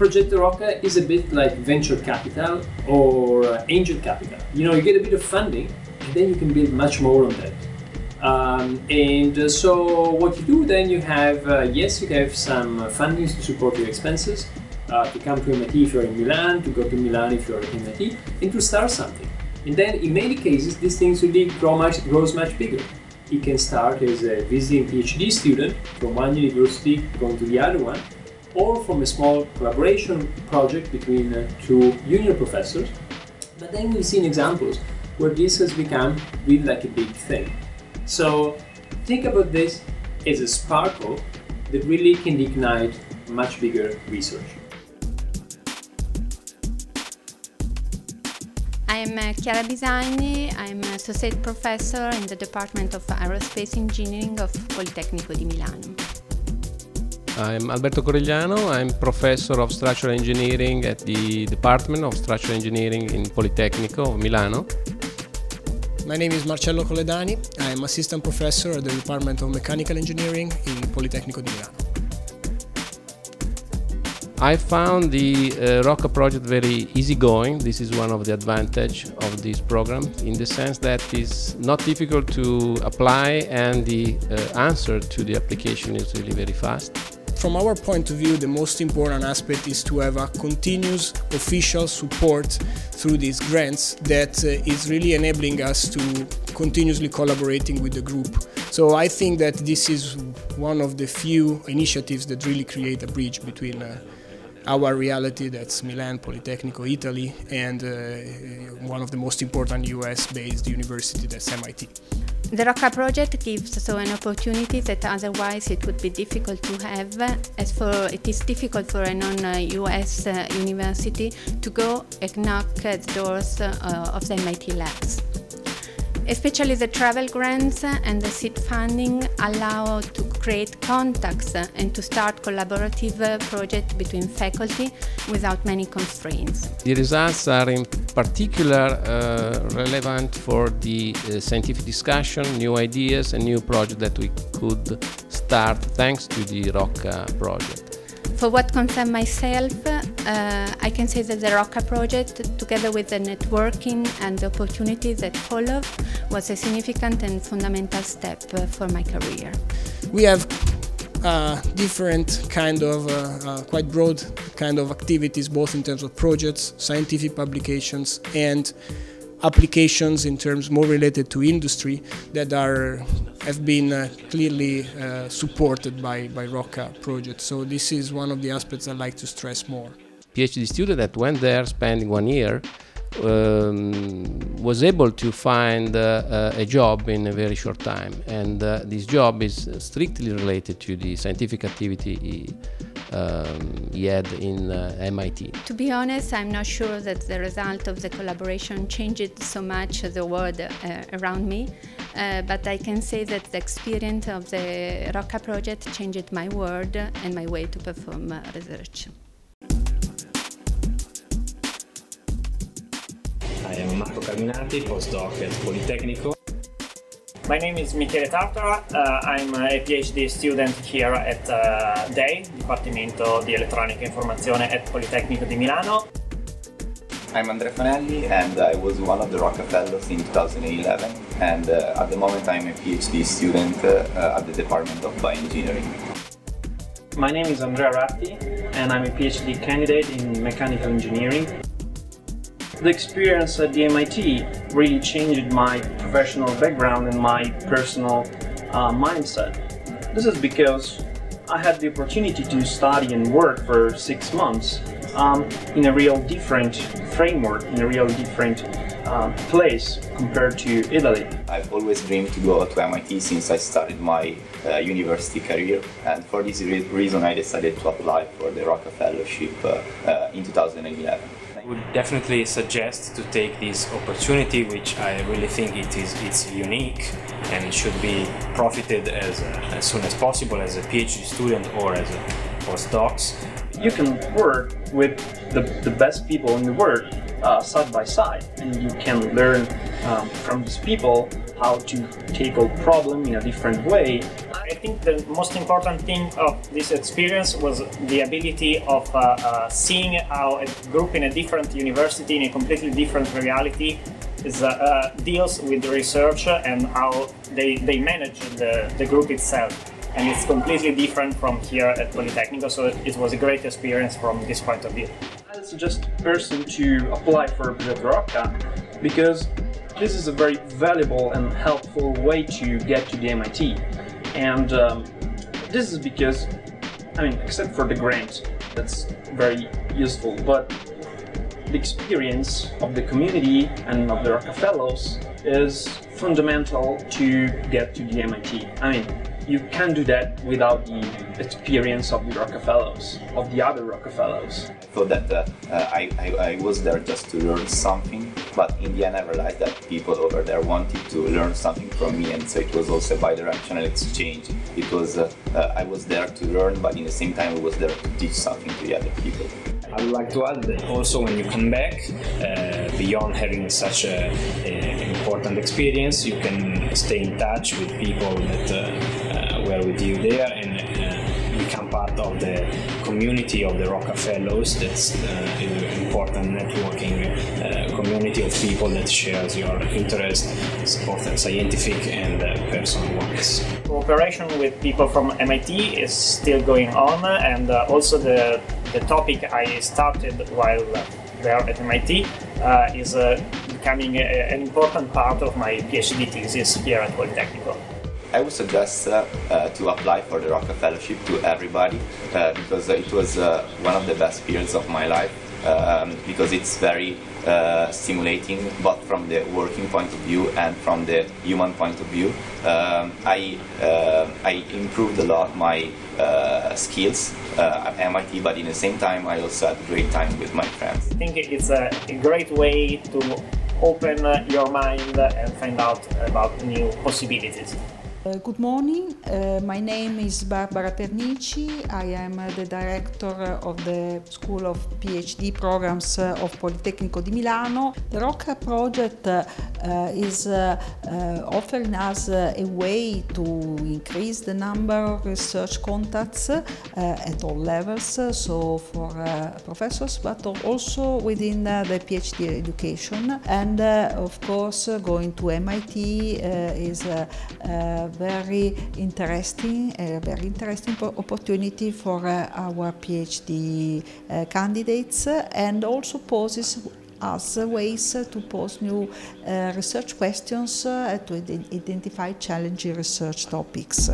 Progetto Rocca is a bit like venture capital or angel capital. You know, you get a bit of funding and then you can build much more on that. So what you do then, you have, yes, you have some funding to support your expenses, to come to MIT if you're in Milan, to go to Milan if you're at MIT, and to start something. And then in many cases, these things really grows much bigger. It can start as a visiting PhD student from one university going to the other one, or from a small collaboration project between two junior professors. But then we've seen examples where this has become really like a big thing. So think about this as a sparkle that really can ignite much bigger research. I'm Chiara Bisagni. I'm Associate Professor in the Department of Aerospace Engineering of Politecnico di Milano. I'm Alberto Corigliano. I'm Professor of Structural Engineering at the Department of Structural Engineering in Politecnico of Milano. My name is Marcello Colledani. I'm Assistant Professor at the Department of Mechanical Engineering in Politecnico di Milano. I found the Rocca project very easygoing. This is one of the advantages of this program, in the sense that it's not difficult to apply and the answer to the application is really very fast. From our point of view, the most important aspect is to have a continuous official support through these grants that is really enabling us to continuously collaborating with the group. So I think that this is one of the few initiatives that really create a bridge between our reality, that's Milan, Politecnico, Italy, and one of the most important US-based university, that's MIT. The Rocca project gives so an opportunity that otherwise it would be difficult to have, as for it is difficult for a non-US university to go and knock at the doors of the MIT labs. Especially the travel grants and the seed funding allow to create contacts and to start collaborative projects between faculty without many constraints. The results are in particular relevant for the scientific discussion, new ideas and new projects that we could start thanks to the Rocca project. For what concerns myself, I can say that the Rocca project, together with the networking and the opportunities that followed, was a significant and fundamental step for my career. We have different kind of, quite broad kind of activities, both in terms of projects, scientific publications, and applications in terms more related to industry that have been clearly supported by Rocca project. So this is one of the aspects I like to stress more. PhD student that went there spending 1 year was able to find a job in a very short time, and this job is strictly related to the scientific activity he had in MIT. To be honest, I'm not sure that the result of the collaboration changed so much the world around me, but I can say that the experience of the Rocca project changed my world and my way to perform research. I am Marco Carminati, postdoc at Politecnico. My name is Michele Tartara. I'm a PhD student here at DEI, Dipartimento di Elettronica e Informazione at Politecnico di Milano. I'm Andrea Fanelli, and I was one of the Rocca Fellows in 2011, and at the moment I'm a PhD student at the Department of Bioengineering. My name is Andrea Ratti, and I'm a PhD candidate in Mechanical Engineering. The experience at the MIT really changed my professional background and my personal mindset. This is because I had the opportunity to study and work for 6 months in a real different framework, in a real different place compared to Italy. I've always dreamed to go to MIT since I started my university career, and for this reason I decided to apply for the Rocca Fellowship in 2011. I would definitely suggest to take this opportunity, which I really think it's unique and should be profited as soon as possible as a PhD student or as a postdocs. You can work with the best people in the world side by side, and you can learn from these people how to tackle problem in a different way. At think the most important thing of this experience was the ability of seeing how a group in a different university, in a completely different reality, deals with the research and how they manage the group itself. And it's completely different from here at Politecnico, so it was a great experience from this point of view. I suggest a person to apply for Progetto Rocca because this is a very valuable and helpful way to get to the MIT. And this is because, except for the grant, that's very useful, but the experience of the community and of the Rocca Fellows is fundamental to get to the MIT. You can't do that without the experience of the Rocca Fellows, of the other Rocca Fellows. I thought that I was there just to learn something, but in the end I realized that people over there wanted to learn something from me, and so it was also a bi-directional exchange. It was, I was there to learn, but in the same time I was there to teach something to the other people. I would like to add that also when you come back, beyond having such an important experience, you can stay in touch with people that were with you there and become part of the community of the Rocca Fellows. That's an important networking community of people that shares your interests, both scientific and personal ones. Cooperation with people from MIT is still going on, and also the topic I started while there at MIT is becoming an important part of my PhD thesis here at Politecnico. I would suggest to apply for the Rocca Fellowship to everybody because it was one of the best periods of my life because it's very stimulating, both from the working point of view and from the human point of view. I improved a lot my skills at MIT, but in the same time I also had a great time with my friends. I think it's a great way to open your mind and find out about new possibilities. Good morning, my name is Barbara Pernici. I am the director of the School of PhD Programs of Politecnico di Milano. The Rocca project is offering us a way to increase the number of research contacts at all levels, so for professors, but also within the PhD education. And of course, going to MIT is very interesting opportunity for our PhD candidates, and also poses us ways to pose new research questions to identify challenging research topics.